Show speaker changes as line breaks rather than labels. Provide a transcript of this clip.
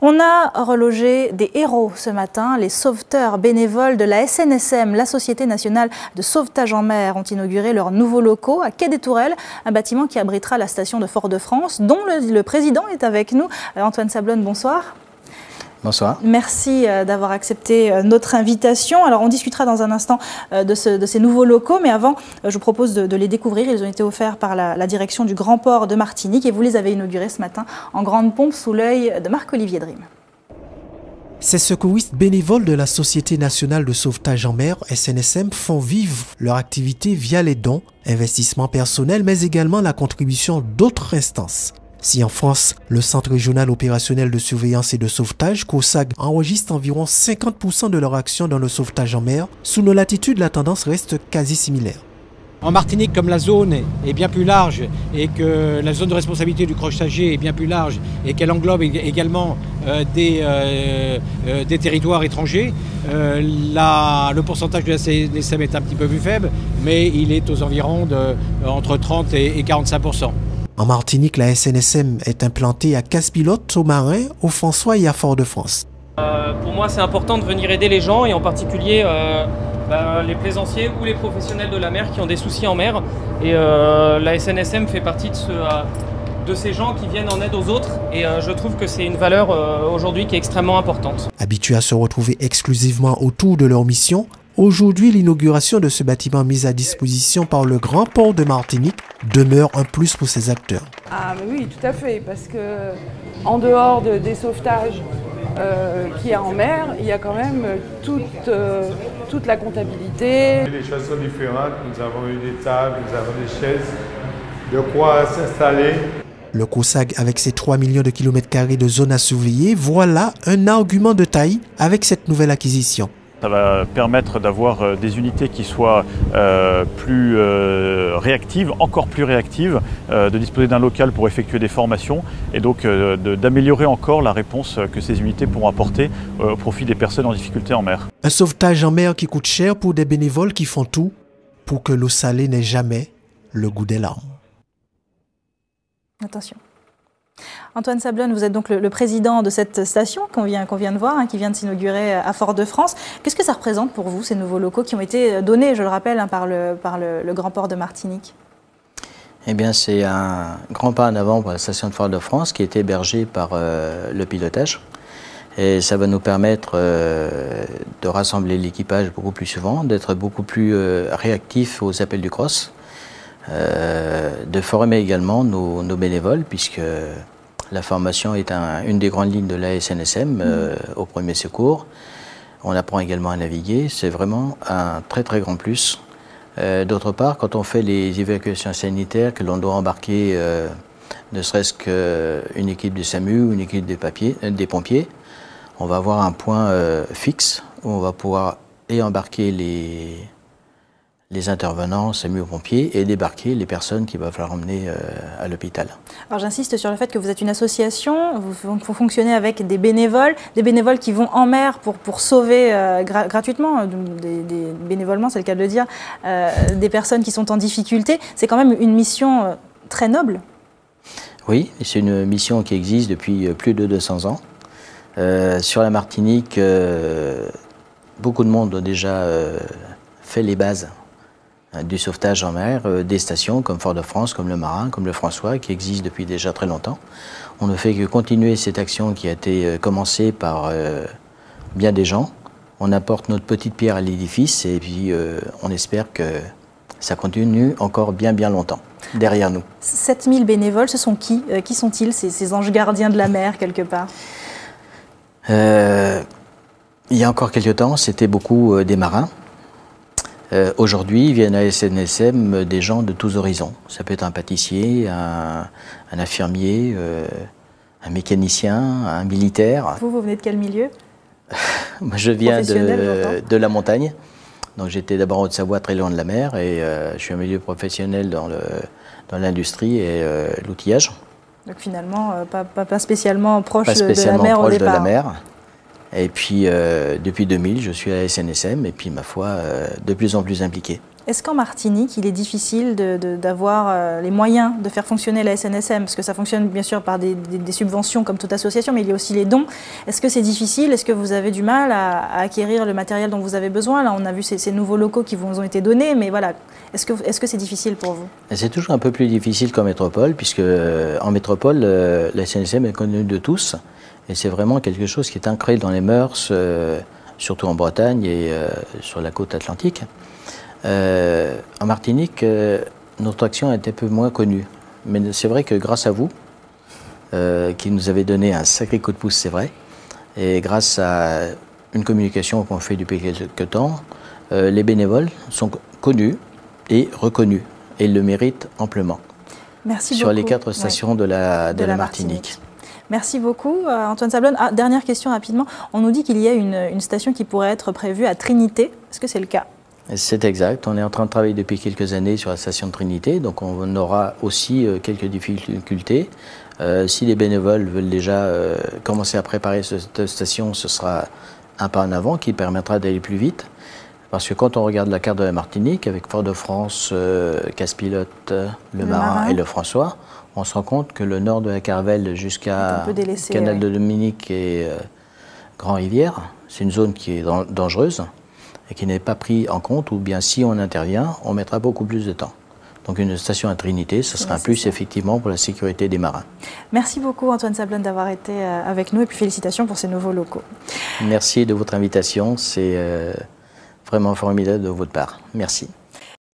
On a relogé des héros ce matin. Les sauveteurs bénévoles de la SNSM, la Société nationale de sauvetage en mer, ont inauguré leurs nouveaux locaux à Quai des Tourelles, un bâtiment qui abritera la station de Fort-de-France, dont le président est avec nous. Antoine Sablonne, bonsoir.
Bonsoir.
Merci d'avoir accepté notre invitation. Alors on discutera dans un instant de ces nouveaux locaux, mais avant je vous propose de les découvrir. Ils ont été offerts par la direction du Grand Port de Martinique et vous les avez inaugurés ce matin en grande pompe sous l'œil de Marc-Olivier Drim.
Ces secouristes bénévoles de la Société nationale de sauvetage en mer, SNSM, font vivre leur activité via les dons, investissements personnels, mais également la contribution d'autres instances. Si en France, le Centre régional opérationnel de surveillance et de sauvetage, COSAG, enregistre environ 50% de leur action dans le sauvetage en mer, sous nos latitudes, la tendance reste quasi similaire.
En Martinique, comme la zone est bien plus large et que la zone de responsabilité du crochetager est bien plus large et qu'elle englobe également des territoires étrangers, le pourcentage de la SNSM est un petit peu plus faible, mais il est aux environs entre 30 et 45%.
En Martinique, la SNSM est implantée à Casse-Pilote, au Marin, au François et à Fort-de-France.
Pour moi, c'est important de venir aider les gens et en particulier les plaisanciers ou les professionnels de la mer qui ont des soucis en mer. Et la SNSM fait partie de ces gens qui viennent en aide aux autres et je trouve que c'est une valeur aujourd'hui qui est extrêmement importante.
Habitués à se retrouver exclusivement autour de leur mission, aujourd'hui, l'inauguration de ce bâtiment mis à disposition par le Grand Port de Martinique demeure un plus pour ces acteurs.
Ah mais oui, tout à fait, parce que en dehors des sauvetages qu'il y a en mer, il y a quand même toute la comptabilité.
Les choses sont différentes, nous avons eu des tables, nous avons des chaises, de quoi s'installer.
Le COSAG, avec ses 3 millions de kilomètres carrés de zones à surveiller, voilà un argument de taille avec cette nouvelle acquisition.
Ça va permettre d'avoir des unités qui soient plus réactives, encore plus réactives, de disposer d'un local pour effectuer des formations et donc d'améliorer encore la réponse que ces unités pourront apporter au profit des personnes en difficulté en mer.
Un sauvetage en mer qui coûte cher pour des bénévoles qui font tout pour que l'eau salée n'ait jamais le goût des larmes.
Attention. Antoine Sablonne, vous êtes donc le président de cette station qu'on vient de voir, qui vient de s'inaugurer à Fort-de-France. Qu'est-ce que ça représente pour vous, ces nouveaux locaux qui ont été donnés, je le rappelle, par le Grand Port de Martinique?
Eh bien, c'est un grand pas en avant pour la station de Fort-de-France qui est hébergée par le pilotage. Et ça va nous permettre de rassembler l'équipage beaucoup plus souvent, d'être beaucoup plus réactifs aux appels du CROSS, de former également nos bénévoles, puisque la formation est une des grandes lignes de la SNSM au premier secours. On apprend également à naviguer, c'est vraiment un très très grand plus. D'autre part, quand on fait les évacuations sanitaires, que l'on doit embarquer ne serait-ce qu'une équipe de SAMU ou une équipe des pompiers, on va avoir un point fixe où on va pouvoir embarquer les intervenants, SAMU aux pompiers, et débarquer les personnes qu'il va falloir emmener à l'hôpital. Alors
j'insiste sur le fait que vous êtes une association, vous fonctionnez avec des bénévoles qui vont en mer pour sauver gratuitement, bénévolement c'est le cas de le dire, des personnes qui sont en difficulté. C'est quand même une mission très noble.
Oui, c'est une mission qui existe depuis plus de 200 ans. Sur la Martinique, beaucoup de monde a déjà fait les bases du sauvetage en mer, des stations comme Fort-de-France, comme le Marin, comme le François, qui existent depuis déjà très longtemps. On ne fait que continuer cette action qui a été commencée par bien des gens. On apporte notre petite pierre à l'édifice et puis on espère que ça continue encore bien longtemps derrière nous.
7000 bénévoles, ce sont qui? Qui sont-ils, ces anges gardiens de la mer quelque part?
Il y a encore quelques temps, c'était beaucoup des marins. Aujourd'hui, viennent à la SNSM des gens de tous horizons. Ça peut être un pâtissier, un infirmier, un mécanicien, un militaire.
Vous venez de quel milieu?
Moi, je viens de la montagne. Donc j'étais d'abord en Haute-Savoie, très loin de la mer, et je suis un milieu professionnel dans l'industrie et l'outillage.
Donc finalement, pas spécialement proche de la mer au départ.
Et puis, depuis 2000, je suis à la SNSM et puis, ma foi, de plus en plus impliqué.
Est-ce qu'en Martinique, il est difficile d'avoir les moyens de faire fonctionner la SNSM? Parce que ça fonctionne bien sûr par des subventions comme toute association, mais il y a aussi les dons. Est-ce que c'est difficile? Est-ce que vous avez du mal à acquérir le matériel dont vous avez besoin? Là, on a vu ces nouveaux locaux qui vous ont été donnés, mais voilà, est-ce que c'est difficile pour vous? C'est
toujours un peu plus difficile qu'en métropole, puisque en métropole, la SNSM est connue de tous, et c'est vraiment quelque chose qui est ancré dans les mœurs, surtout en Bretagne et sur la côte atlantique. En Martinique, notre action est un peu moins connue. Mais c'est vrai que grâce à vous, qui nous avez donné un sacré coup de pouce, c'est vrai, et grâce à une communication qu'on fait depuis quelques temps, les bénévoles sont connus et reconnus, et ils le méritent amplement.
Merci
sur
beaucoup.
Les 4 stations de la Martinique.
Merci beaucoup, Antoine Sablonne. Dernière question rapidement. On nous dit qu'il y a une station qui pourrait être prévue à Trinité. Est-ce que c'est le cas?
C'est exact. On est en train de travailler depuis quelques années sur la station de Trinité, donc on aura aussi quelques difficultés. Si les bénévoles veulent déjà commencer à préparer cette station, ce sera un pas en avant qui permettra d'aller plus vite. Parce que quand on regarde la carte de la Martinique, avec Fort-de-France, Casse-Pilote, le Marin et le François, on se rend compte que le nord de la Caravelle jusqu'à Canal de Dominique et Grand-Rivière, c'est une zone qui est dangereuse et qui n'est pas pris en compte, ou bien si on intervient, on mettra beaucoup plus de temps. Donc une station à Trinité, ce sera un plus effectivement pour la sécurité des marins.
Merci beaucoup Antoine Sablonne d'avoir été avec nous et puis félicitations pour ces nouveaux locaux.
Merci de votre invitation, c'est vraiment formidable de votre part. Merci.